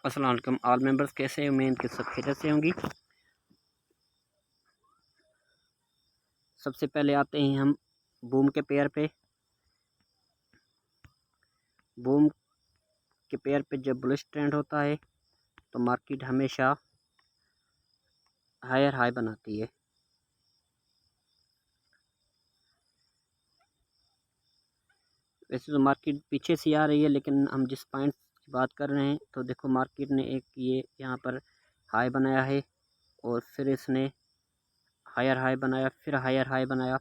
अस्सलाम वालेकुम all members, कैसे हैं? उम्मीद कि सब खैरियत से होंगी। सबसे पहले आते हैं हम बूम के पेयर पे। बूम के पेयर पे जब बुलिश ट्रेंड होता है तो मार्केट हमेशा हायर हाई बनाती है। वैसे तो मार्केट पीछे से आ रही है, लेकिन हम जिस पॉइंट की बात कर रहे हैं तो देखो मार्केट ने एक ये यहाँ पर हाई बनाया है और फिर इसने हायर हाई बनाया, फिर हायर हाई बनाया,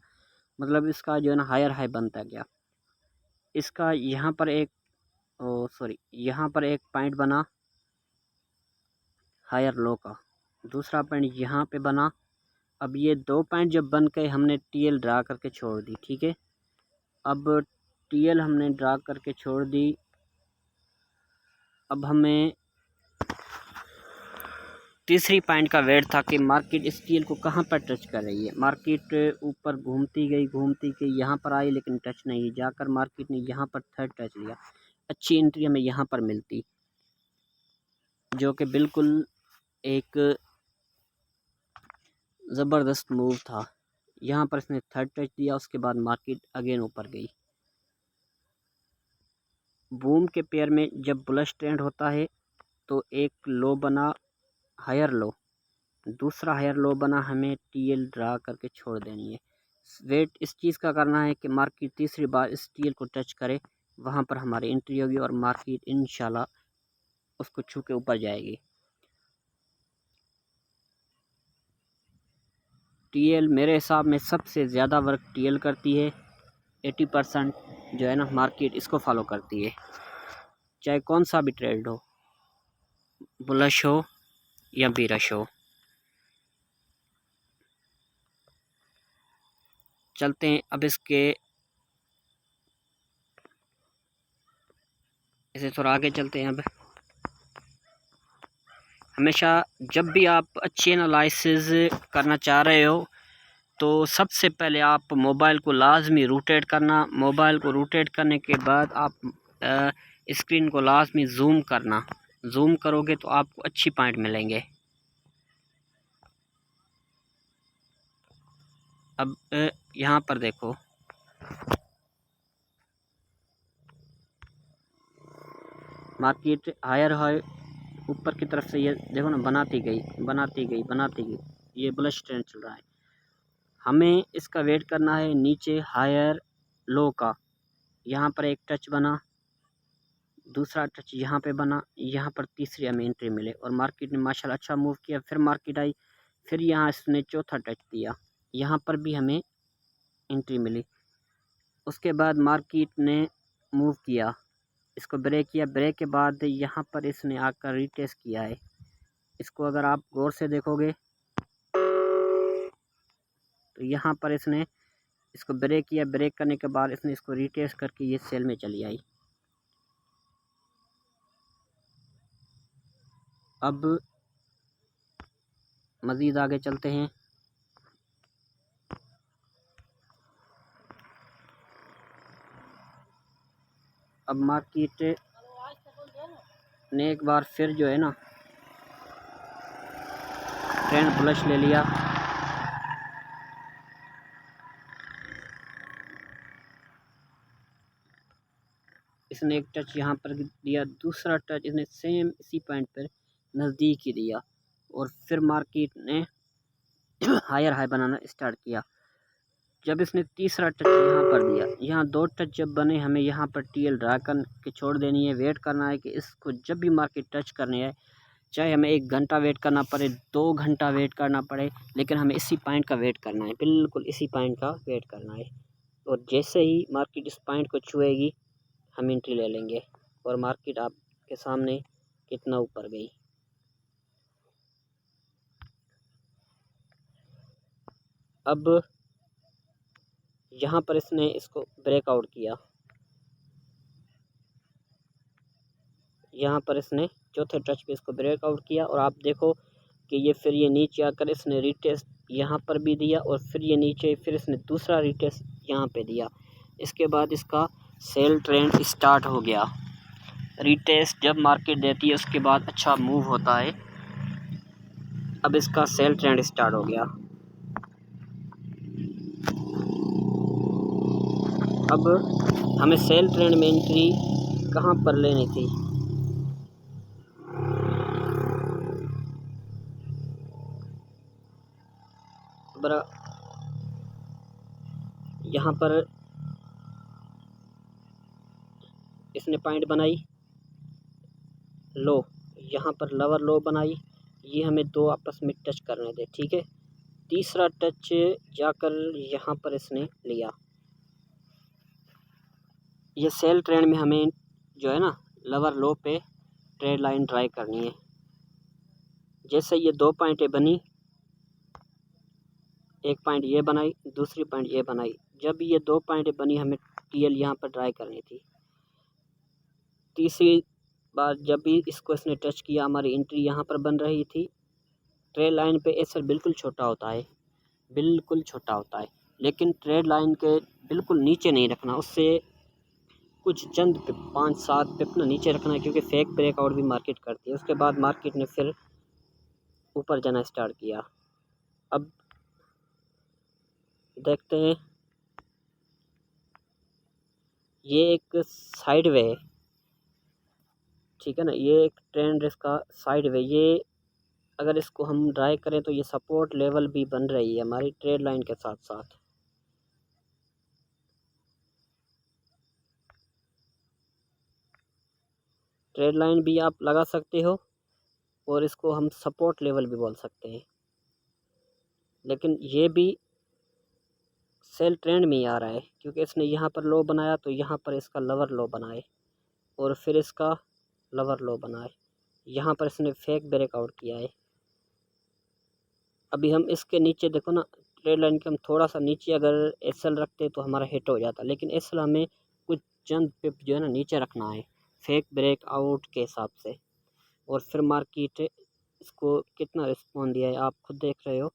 मतलब इसका जो है ना हायर हाई बनता गया। इसका यहाँ पर एक यहाँ पर एक पॉइंट बना हायर लो का, दूसरा पॉइंट यहाँ पे बना। अब ये दो पॉइंट जब बन के हमने टीएल ड्रा करके छोड़ दी, ठीक है। अब टीएल हमने ड्रा करके छोड़ दी। अब हमें तीसरी पॉइंट का वेट था कि मार्केट इस टीएल को कहाँ पर टच कर रही है। मार्केट ऊपर घूमती गई यहाँ पर आई, लेकिन टच नहीं, जाकर मार्केट ने यहाँ पर थर्ड टच लिया। अच्छी एंट्री हमें यहाँ पर मिलती, जो कि बिल्कुल एक ज़बरदस्त मूव था। यहाँ पर इसने थर्ड टच दिया, उसके बाद मार्केट अगेन ऊपर गई। बूम के पेयर में जब बुलिश ट्रेंड होता है तो एक लो बना हायर लो, दूसरा हायर लो बना, हमें टीएल ड्रा करके छोड़ देनी है। वेट इस चीज़ का करना है कि मार्केट तीसरी बार इस टीएल को टच करे, वहाँ पर हमारी एंट्री होगी और मार्केट इंशाल्लाह उसको छू के ऊपर जाएगी। टीएल मेरे हिसाब में सबसे ज़्यादा वर्क टीएल करती है। 80% जो है ना मार्केट इसको फॉलो करती है, चाहे कौन सा भी ट्रेड हो, बुलिश हो या बीरिश हो। चलते हैं अब इसे थोड़ा आगे चलते हैं। अब हमेशा जब भी आप अच्छी एनालिसिस करना चाह रहे हो तो सबसे पहले आप मोबाइल को लाजमी रोटेट करना। मोबाइल को रोटेट करने के बाद आप स्क्रीन को लाजमी जूम करना। जूम करोगे तो आपको अच्छी पॉइंट मिलेंगे। अब यहाँ पर देखो, मार्केट हायर हाई ऊपर की तरफ से ये देखो ना बनाती गई। ये बुलिश ट्रेंड चल रहा है। हमें इसका वेट करना है नीचे हायर लो का। यहाँ पर एक टच बना, दूसरा टच यहाँ पे बना, यहाँ पर तीसरी हमें एंट्री मिले और मार्केट ने माशाल्लाह अच्छा मूव किया। फिर मार्केट आई, फिर यहाँ इसने चौथा टच दिया, यहाँ पर भी हमें एंट्री मिली। उसके बाद मार्केट ने मूव किया, इसको ब्रेक किया। ब्रेक के बाद यहाँ पर इसने आकर रीटेस्ट किया है। इसको अगर आप गौर से देखोगे तो यहाँ पर इसने इसको ब्रेक किया। ब्रेक करने के बाद इसने इसको रीटेस्ट करके ये सेल में चली आई। अब मज़ीद आगे चलते हैं। अब मार्केट ने एक बार फिर जो है ना ट्रेंड बुलिश ले लिया। इसने एक टच यहाँ पर दिया, दूसरा टच इसने सेम इसी पॉइंट पर नज़दीक ही दिया और फिर मार्केट ने हायर हाई बनाना स्टार्ट किया। जब इसने तीसरा टच यहाँ पर दिया, यहाँ दो टच जब बने, हमें यहाँ पर टीएल ड्रा कर के छोड़ देनी है। वेट करना है कि इसको जब भी मार्केट टच करनी है, चाहे हमें 1 घंटा वेट करना पड़े, 2 घंटा वेट करना पड़े, लेकिन हमें इसी पॉइंट का वेट करना है, बिल्कुल इसी पॉइंट का वेट करना है। और जैसे ही मार्केट इस पॉइंट को छुएगी हम एंट्री ले लेंगे और मार्केट आपके सामने कितना ऊपर गई। अब यहाँ पर इसने इसको ब्रेकआउट किया, यहाँ पर इसने चौथे टच पे इसको ब्रेकआउट किया और आप देखो कि ये फिर ये नीचे आकर इसने रीटेस्ट यहाँ पर भी दिया और फिर ये नीचे, फिर इसने दूसरा रीटेस्ट यहाँ पे दिया। इसके बाद इसका सेल ट्रेंड स्टार्ट हो गया। रीटेस्ट जब मार्केट देती है उसके बाद अच्छा मूव होता है। अब इसका सेल ट्रेंड स्टार्ट हो गया। अब हमें सेल ट्रेंड में एंट्री कहाँ पर लेनी थी? बरा यहाँ पर इसने पॉइंट बनाई लो, यहाँ पर लोअर लो बनाई, ये हमें दो आपस में टच करने दे, ठीक है। तीसरा टच जाकर यहाँ पर इसने लिया। ये सेल ट्रेंड में हमें जो है ना लोअर लो पे ट्रेड लाइन ड्राई करनी है। जैसे ये दो पॉइंटें बनी, एक पॉइंट ये बनाई, दूसरी पॉइंट ये बनाई, जब ये दो पॉइंटें बनी हमें टीएल यहाँ पर ड्राई करनी थी। तीसरी बार जब भी इसको इसने टच किया हमारी एंट्री यहाँ पर बन रही थी। ट्रेड लाइन पे एसएल बिल्कुल छोटा होता है, बिल्कुल छोटा होता है, लेकिन ट्रेड लाइन के बिल्कुल नीचे नहीं रखना, उससे कुछ चंद पिप 5-7 पिप ना नीचे रखना है, क्योंकि फेक ब्रेकआउट भी मार्केट करती है। उसके बाद मार्केट ने फिर ऊपर जाना स्टार्ट किया। अब देखते हैं, ये एक साइड वे है, ठीक है ना, ये एक ट्रेंड इसका साइड वे। ये अगर इसको हम ड्राई करें तो ये सपोर्ट लेवल भी बन रही है हमारी ट्रेड लाइन के साथ साथ। ट्रेड लाइन भी आप लगा सकते हो और इसको हम सपोर्ट लेवल भी बोल सकते हैं, लेकिन ये भी सेल ट्रेंड में ही आ रहा है, क्योंकि इसने यहाँ पर लो बनाया तो यहाँ पर इसका लोअर लो बनाए और फिर इसका लोअर लो बनाए, यहाँ पर इसने फेक ब्रेकआउट किया है। अभी हम इसके नीचे देखो ना, ट्रेड लाइन के हम थोड़ा सा नीचे अगर एसएल रखते तो हमारा हिट हो जाता, लेकिन एसएल हमें कुछ चंद पिप जो है ना नीचे रखना है फेक ब्रेकआउट के हिसाब से। और फिर मार्केट इसको कितना रिस्पॉन्ड दिया है आप खुद देख रहे हो।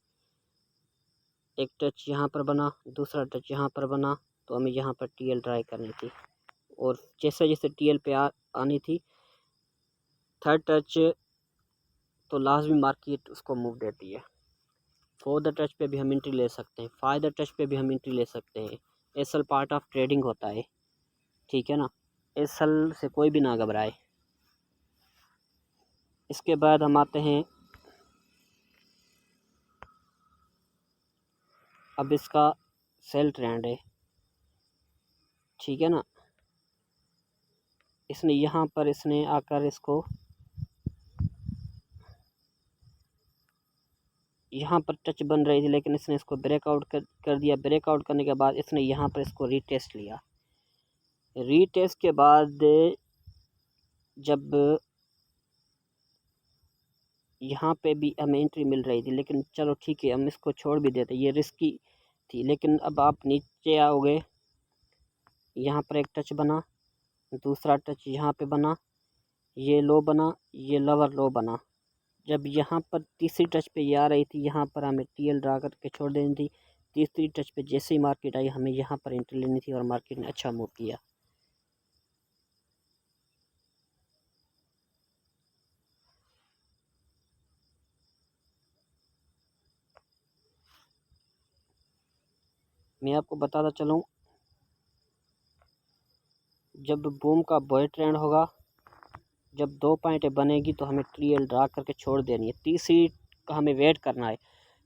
एक टच यहाँ पर बना, दूसरा टच यहाँ पर बना, तो हमें यहाँ पर टीएल ड्राई करनी थी, और जैसे जैसे टीएल पे आनी थी थर्ड टच तो लाजमी मार्केट उसको मूव देती है। फोर्थ टच पे भी हम एंट्री ले सकते हैं, फाइव टच पे भी हम एंट्री ले सकते हैं। एसएल पार्ट ऑफ ट्रेडिंग होता है, ठीक है ना, एसएल से कोई भी ना घबराए। इसके बाद हम आते हैं, अब इसका सेल ट्रेंड है, ठीक है ना। इसने यहाँ पर इसने आकर इसको यहाँ पर टच बन रही थी, लेकिन इसने इसको ब्रेकआउट कर दिया। ब्रेकआउट करने के बाद इसने यहाँ पर इसको रीटेस्ट लिया। रीटेस्ट के बाद जब यहाँ पे भी हमें एंट्री मिल रही थी, लेकिन चलो ठीक है हम इसको छोड़ भी देते, ये रिस्की थी। लेकिन अब आप नीचे आओगे, यहाँ पर एक टच बना, दूसरा टच यहाँ पे बना, ये लो बना, ये लोअर लो बना। जब यहाँ पर तीसरी टच पे ये आ रही थी, यहाँ पर हमें टीएल ड्रा करके छोड़ देनी थी। तीसरी टच पे जैसे ही मार्केट आई हमें यहाँ पर एंट्री लेनी थी और मार्केट ने अच्छा मूव किया। मैं आपको बताता चलूँ, जब बूम का बॉय ट्रेंड होगा, जब दो पॉइंटें बनेगी तो हमें टीएल ड्रा करके छोड़ देनी है। तीसरी का हमें वेट करना है,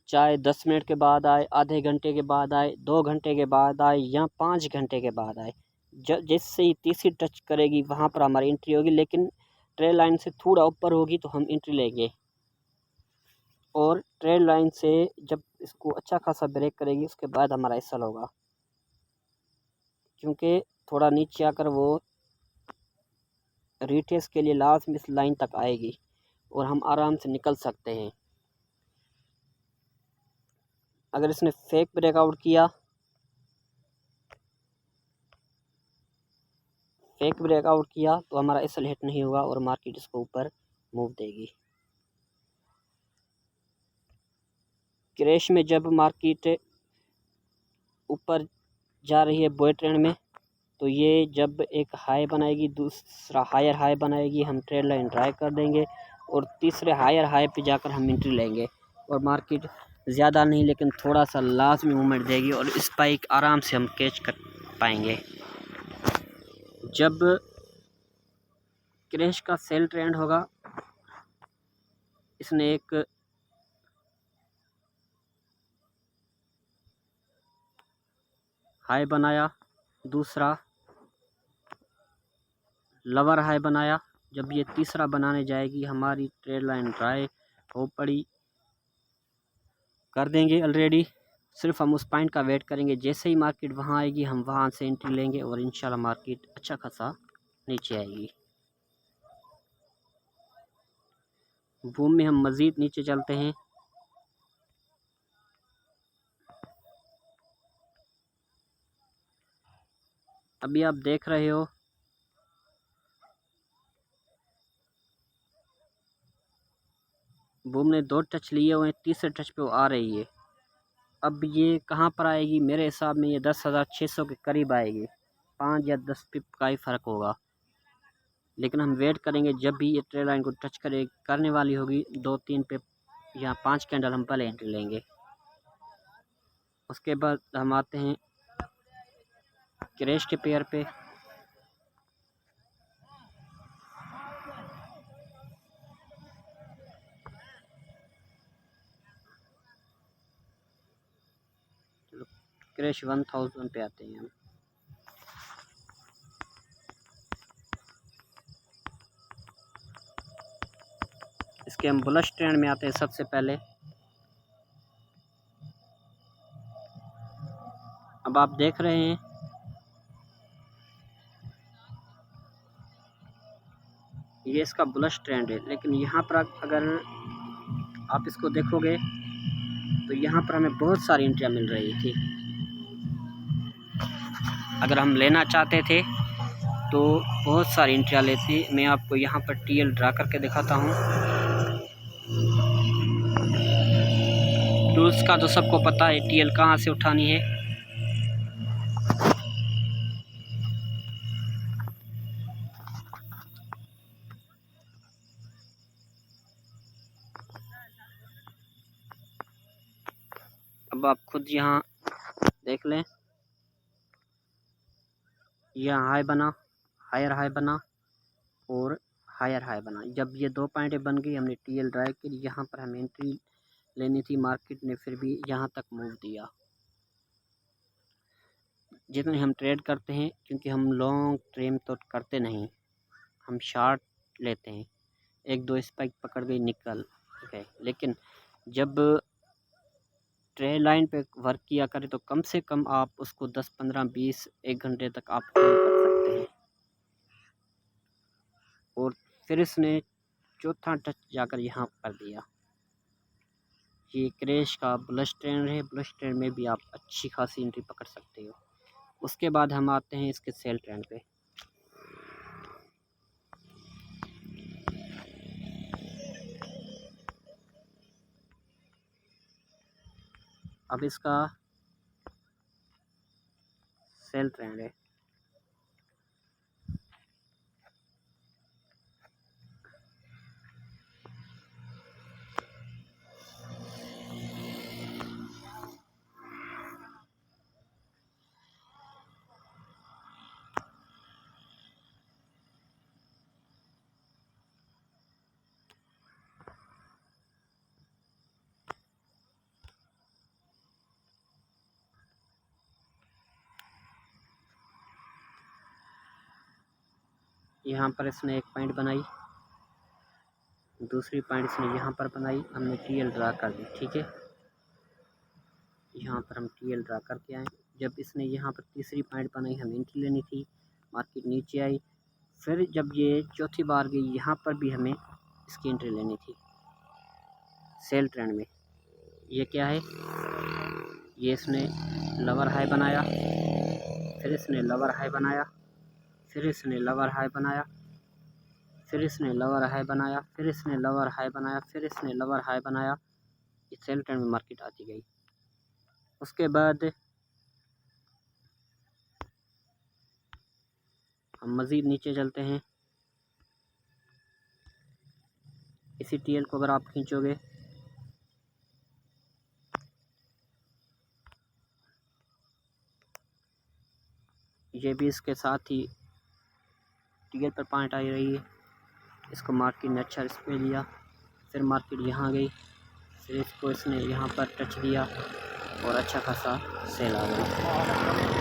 चाहे 10 मिनट के बाद आए, आधे घंटे के बाद आए, 2 घंटे के बाद आए या 5 घंटे के बाद आए। जैसे ही तीसरी टच करेगी वहाँ पर हमारी एंट्री होगी, लेकिन ट्रेड लाइन से थोड़ा ऊपर होगी तो हम एंट्री लेंगे। और ट्रेड लाइन से जब इसको अच्छा खासा ब्रेक करेगी उसके बाद हमारा एसएल होगा, क्योंकि थोड़ा नीचे आकर वो रिटेस्ट के लिए लास्ट में इस लाइन तक आएगी और हम आराम से निकल सकते हैं। अगर इसने फेक ब्रेकआउट किया, तो हमारा एसएल हिट नहीं होगा और मार्केट इसको ऊपर मूव देगी। क्रैश में जब मार्केट ऊपर जा रही है बॉय ट्रेंड में, तो ये जब एक हाई बनाएगी, दूसरा हायर हाई बनाएगी, हम ट्रेड लाइन ड्राई कर देंगे और तीसरे हायर हाई पे जाकर हम एंट्री लेंगे और मार्केट ज़्यादा नहीं लेकिन थोड़ा सा लाजमी मूवमेंट देगी और स्पाइक आराम से हम कैच कर पाएंगे। जब क्रैश का सेल ट्रेंड होगा, इसने एक हाई बनाया, दूसरा लवर हाई बनाया, जब ये तीसरा बनाने जाएगी हमारी ट्रेड लाइन ड्राई हो पड़ी कर देंगे ऑलरेडी। सिर्फ हम उस पॉइंट का वेट करेंगे, जैसे ही मार्केट वहाँ आएगी हम वहाँ से एंट्री लेंगे और इंशाल्लाह मार्केट अच्छा खासा नीचे आएगी। बूम में हम मज़ीद नीचे चलते हैं। अभी आप देख रहे हो बूम ने 2 टच लिए हुए हैं, तीसरे टच पे वो आ रही है। अब ये कहाँ पर आएगी? मेरे हिसाब में ये 10,600 के करीब आएगी, 5 या 10 पिप का ही फ़र्क होगा। लेकिन हम वेट करेंगे, जब भी ये ट्रेड लाइन को टच करने वाली होगी 2-3 पिप या 5 कैंडल हम पहले एंट्री लेंगे। उसके बाद हम आते हैं क्रैश के पेयर पे। चलो क्रैश 1000 पे आते हैं हम। इसके हम बुलिश ट्रेंड में आते हैं सबसे पहले। अब आप देख रहे हैं ये इसका बुलिश ट्रेंड है, लेकिन यहाँ पर अगर आप इसको देखोगे तो यहाँ पर हमें बहुत सारी एंट्रियाँ मिल रही थी। अगर हम लेना चाहते थे तो बहुत सारी एंट्रियाँ लेती। मैं आपको यहाँ पर टीएल ड्रा करके दिखाता हूँ। टूल्स का तो सबको पता है टीएल कहाँ से उठानी है। अब आप खुद यहाँ देख लें, यहाँ हाई बना, हायर हाई बना और हायर हाई बना। जब ये 2 पॉइंटें बन गई, हमने टीएल ड्राई की, यहाँ पर हमें एंट्री लेनी थी। मार्केट ने फिर भी यहाँ तक मूव दिया। जितने हम ट्रेड करते हैं, क्योंकि हम लॉन्ग ट्रेम तो करते नहीं, हम शार्ट लेते हैं। 1-2 स्पाइक पकड़ गई निकल गए। लेकिन जब ट्रेड लाइन पे वर्क किया करें तो कम से कम आप उसको 10, 15, 20, 1 घंटे तक आप होल्ड कर सकते हैं। और फिर इसने चौथा टच जाकर यहाँ कर दिया। ये क्रैश का बुलिश ट्रेंड है। बुलिश ट्रेंड में भी आप अच्छी खासी एंट्री पकड़ सकते हो। उसके बाद हम आते हैं इसके सेल ट्रेंड पे। अब इसका सेल ट्रेंड है। यहाँ पर इसने एक पॉइंट बनाई, दूसरी पॉइंट इसने यहाँ पर बनाई, हमने टीएल ड्रा कर दी। ठीक है, यहाँ पर हम टीएल ड्रा करके आए। जब इसने यहाँ पर तीसरी पॉइंट बनाई, हमें एंट्री लेनी थी। मार्केट नीचे आई। फिर जब ये चौथी बार गई, यहाँ पर भी हमें इसकी एंट्री लेनी थी सेल ट्रेंड में। ये क्या है? ये इसने लवर हाई बनाया, फिर इसने लवर हाई बनाया, फिर इसने लवर हाई बनाया, फिर इसने लवर हाई बनाया, फिर इसने लवर हाई बनाया, फिर इसने लवर हाई बनाया। इस सेल ट्रेंड में मार्केट आती गई। उसके बाद हम मज़ीद नीचे चलते हैं। इसी टीएल को अगर आप खींचोगे ये भी इसके साथ ही टीएल पर पॉइंट आई रही है। इसको मार्केट ने अच्छा रिस्क पे लिया, फिर मार्केट यहाँ गई, फिर इसको इसने यहाँ पर टच दिया और अच्छा खासा सेल आ गया।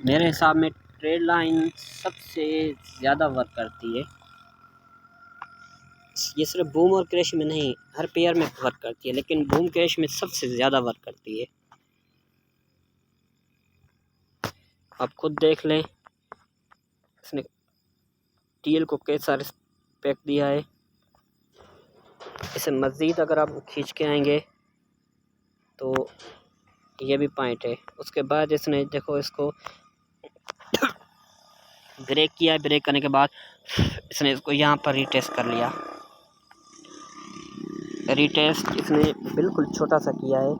मेरे हिसाब में ट्रेड लाइन सबसे ज़्यादा वर्क करती है। ये सिर्फ बूम और क्रैश में नहीं, हर पेयर में वर्क करती है, लेकिन बूम क्रैश में सबसे ज़्यादा वर्क करती है। आप खुद देख लें इसने टीएल को कैसा रिस्पेक्ट दिया है। इसे मज़ीद अगर आप खींच के आएंगे तो ये भी पॉइंट है। उसके बाद इसने देखो इसको ब्रेक किया, ब्रेक करने के बाद इसने इसको यहाँ पर रीटेस्ट कर लिया। रीटेस्ट इसने बिल्कुल छोटा सा किया है,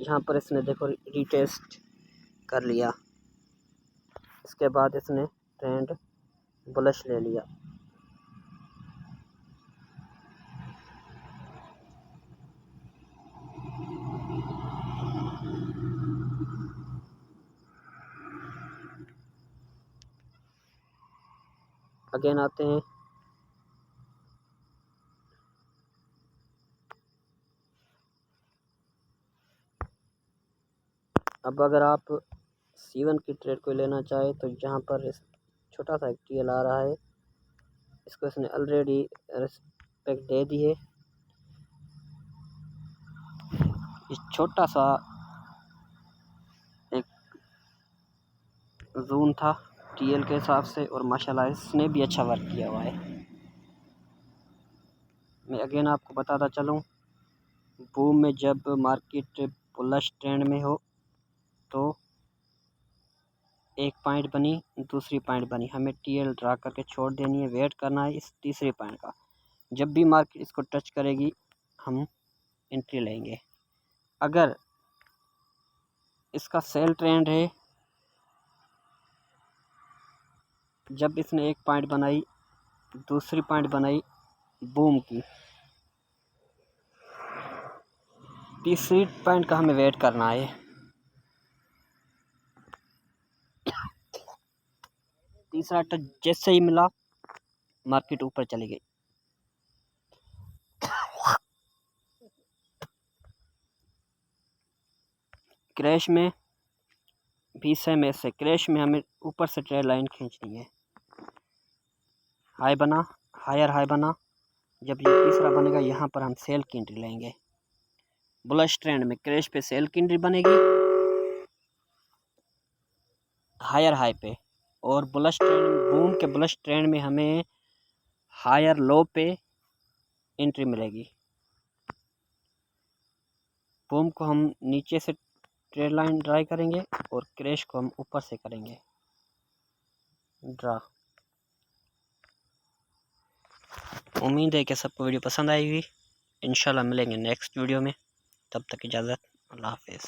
यहाँ पर इसने देखो रीटेस्ट कर लिया। इसके बाद इसने ट्रेंड बुलिश ले लिया। अगेन आते हैं, अब अगर आप C1 की ट्रेड को लेना चाहे तो यहाँ पर इस छोटा सा एक टीएल आ रहा है, इसको इसने ऑलरेडी रिस्पेक्ट दे दी है। इस छोटा सा एक जोन था टीएल के हिसाब से और माशाल्लाह इसने भी अच्छा वर्क किया हुआ है। मैं अगेन आपको बताता चलूँ, बूम में जब मार्केट बुलिश ट्रेंड में हो तो एक पॉइंट बनी, दूसरी पॉइंट बनी, हमें टीएल ड्रा करके छोड़ देनी है, वेट करना है इस तीसरी पॉइंट का। जब भी मार्केट इसको टच करेगी हम एंट्री लेंगे। अगर इसका सेल ट्रेंड है, जब इसने एक पॉइंट बनाई, दूसरी पॉइंट बनाई बूम की, तीसरी पॉइंट का हमें वेट करना है। तीसरा टच जैसे ही मिला मार्केट ऊपर चली गई। क्रैश में भी सेम ऐसे, क्रैश में हमें ऊपर से ट्रेड लाइन खींचनी है। हाई बना, हायर हाई बना, जब ये तीसरा बनेगा यहाँ पर हम सेल की एंट्री लेंगे। बुलिश ट्रेंड में क्रैश पे सेल की एंट्री बनेगी हायर हाई पे, और बुलिश ट्रेंड बूम के बुलिश ट्रेंड में हमें हायर लो पे एंट्री मिलेगी। बूम को हम नीचे से ट्रेड लाइन ड्राई करेंगे और क्रैश को हम ऊपर से करेंगे ड्रा। उम्मीद है कि सबको वीडियो पसंद आएगी। इंशाल्लाह मिलेंगे नेक्स्ट वीडियो में, तब तक इजाज़त, अल्लाह हाफिज़।